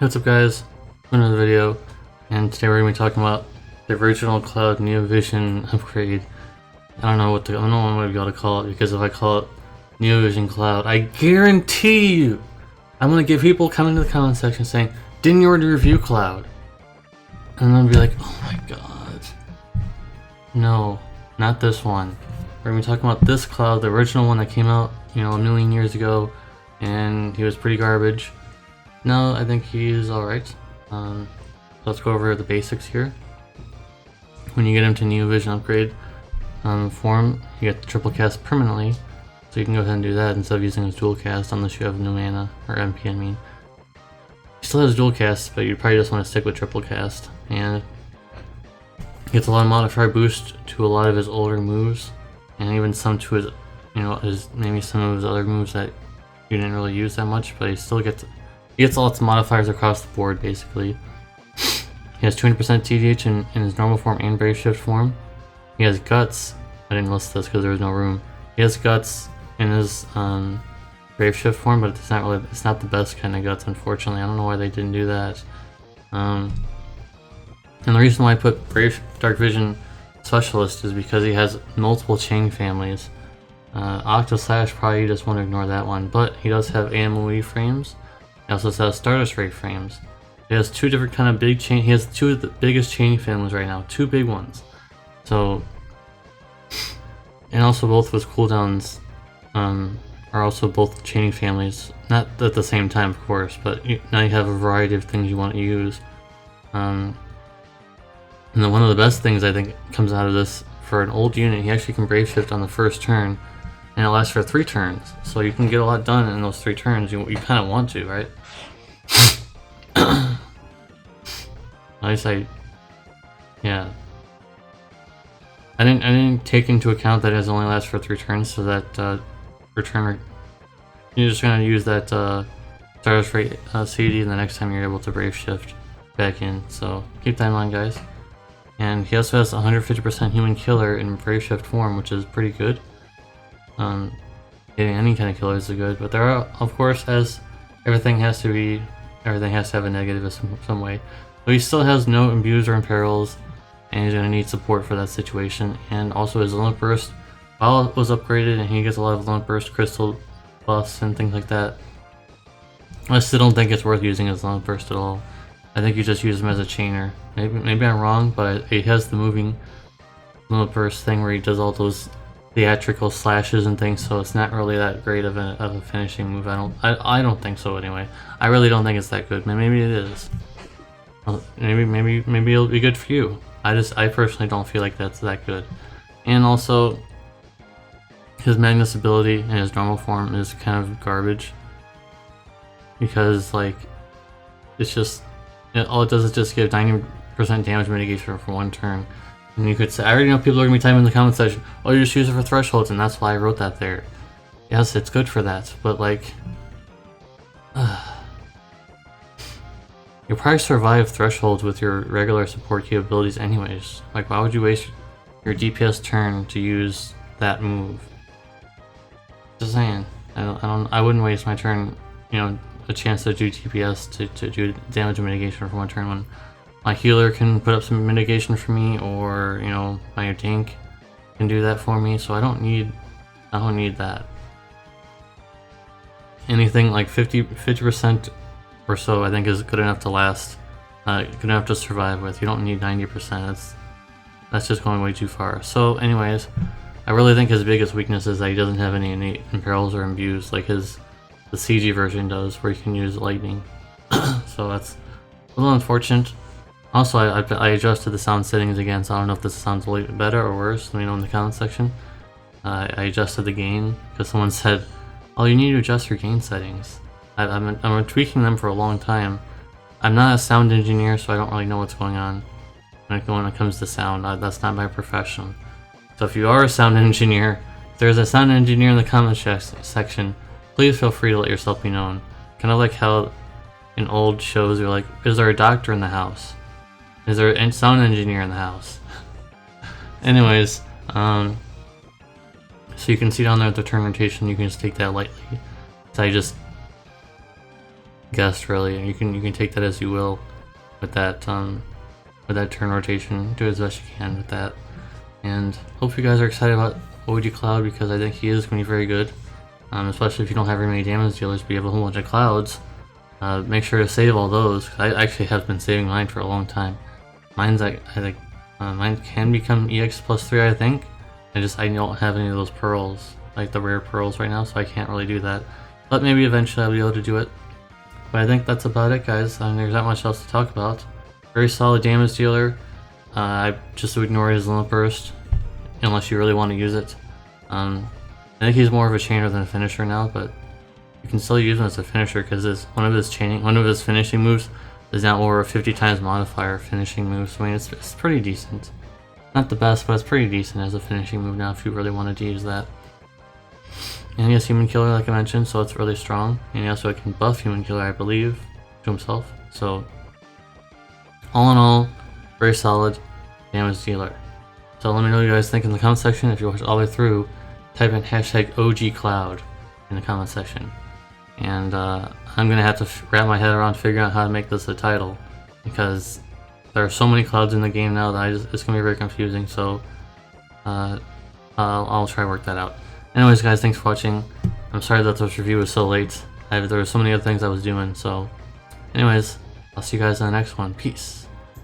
What's up guys, another video, and today we're going to be talking about the original Cloud Neovision upgrade. I don't know what to be able to call it, because if I call it Neovision Cloud, I guarantee you I'm going to get people coming to the comment section saying, didn't you already review Cloud? And I'll be like, oh my god. No, not this one. We're going to be talking about this Cloud, the original one that came out, a million years ago, and he was pretty garbage. No, I think he's alright. Let's go over the basics here. When you get him to Neovision upgrade form, you get the triple cast permanently, so you can go ahead and do that instead of using his dual cast unless you have no mana, or MP I mean. He still has dual cast, but you probably just want to stick with triple cast, and gets a lot of modifier boost to a lot of his older moves, and even some to his, maybe some of his other moves that you didn't really use that much, but he still gets lots of modifiers across the board, basically. He has 200% TDH in his normal form and Brave Shift form. He has Guts. I didn't list this because there was no room. He has Guts in his Brave Shift form, but it's not the best kind of Guts, unfortunately. I don't know why they didn't do that. And the reason why I put Brave Dark Vision Specialist is because he has multiple chain families. Octoslash, probably you just want to ignore that one, but he does have AMOE frames. He also has Stardust Ray frames. He has two different kind of big chain. He has two of the biggest chain families right now, two big ones. So, and also both of his cooldowns are also both chaining families. Not at the same time, of course, but now you have a variety of things you want to use. And then one of the best things I think comes out of this for an old unit, he actually can Brave Shift on the first turn. And it lasts for 3 turns, so you can get a lot done in those 3 turns. You kind of want to, right? At least yeah. I didn't take into account that it only lasts for 3 turns, so that you're just gonna use that Stardust Rate CD, and the next time you're able to Brave Shift back in. So keep that in mind, guys. And he also has 150% Human Killer in Brave Shift form, which is pretty good. Getting any kind of killers is good, but there are, of course, as everything has to have a negative in some way. So he still has no imbues or imperils, and he's going to need support for that situation. And also his Limit Burst, while it was upgraded and he gets a lot of Limit Burst crystal buffs and things like that, I still don't think it's worth using his Limit Burst at all. I think you just use him as a chainer. Maybe I'm wrong, but he has the moving Limit Burst thing where he does all those theatrical slashes and things, so it's not really that great of a finishing move. I don't think so anyway. I really don't think it's that good. Maybe it is. Well, maybe it'll be good for you. I personally don't feel like that's that good. And also, his Magnus Ability in his normal form is kind of garbage, because like all it does is just give 90% damage mitigation for 1 turn. And you could say, I already know people are going to be typing in the comment section, oh, you just use it for thresholds, and that's why I wrote that there. Yes, it's good for that, but like, you'll probably survive thresholds with your regular support capabilities anyways. Like, why would you waste your DPS turn to use that move? Just saying, I wouldn't waste my turn, a chance to do DPS to do damage mitigation for 1 turn when my healer can put up some mitigation for me, or my tank can do that for me. So I don't need that. Anything like 50% or so, I think, is good enough to last, good enough to survive with. You don't need 90%. That's just going way too far. So, anyways, I really think his biggest weakness is that he doesn't have any innate imperils or imbues like the CG version does, where you can use lightning. So that's a little unfortunate. Also, I adjusted the sound settings again, so I don't know if this sounds a little bit better or worse. Let me know in the comment section. I adjusted the gain because someone said, "Oh, you need to adjust your gain settings." I'm tweaking them for a long time. I'm not a sound engineer, so I don't really know what's going on when it comes to sound. That's not my profession. So if you are a sound engineer, if there's a sound engineer in the comment section, please feel free to let yourself be known. Kind of like how in old shows you're like, is there a doctor in the house? Is there a sound engineer in the house? Anyways, so you can see down there at the turn rotation, you can just take that lightly. So I just guess really. You can take that as you will with that turn rotation. Do as best you can with that. And hope you guys are excited about OG Cloud, because I think he is going to be very good. Especially if you don't have very many damage dealers, but you have a whole bunch of clouds. Make sure to save all those. I actually have been saving mine for a long time. Mine's I think mine can become EX +3, I think. I don't have any of those pearls, like the rare pearls right now, so I can't really do that. But maybe eventually I'll be able to do it. But I think that's about it, guys. There's not much else to talk about. Very solid damage dealer. I just would ignore his limit burst unless you really want to use it. I think he's more of a chainer than a finisher now, but you can still use him as a finisher because one of his finishing moves is now over a 50 times modifier finishing move. So I mean, it's pretty decent. Not the best, but it's pretty decent as a finishing move now if you really wanted to use that. And he has Human Killer, like I mentioned, so it's really strong. And he also can buff Human Killer, I believe, to himself. So all in all, very solid damage dealer. So let me know what you guys think in the comment section. If you watched all the way through, type in hashtag OG Cloud in the comment section. And I'm going to have to wrap my head around figuring out how to make this a title, because there are so many clouds in the game now that it's going to be very confusing. So I'll try to work that out. Anyways, guys, thanks for watching. I'm sorry that this review was so late. There were so many other things I was doing. So anyways, I'll see you guys in the next one. Peace.